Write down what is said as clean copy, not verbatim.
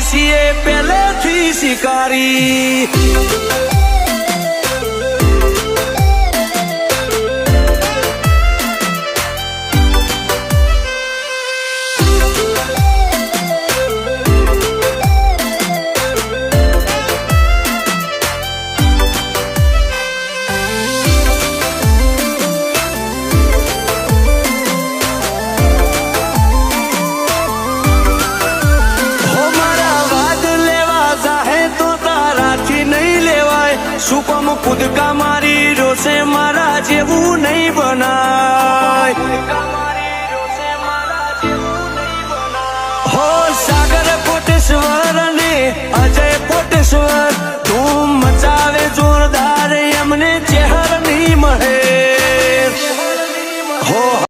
છીએ પહેલેથી શિકારી। સુપમ કુદકા મારી રોશે મારા જેવું નહીં બનાય। હો સાગર કોટેશ્વર ને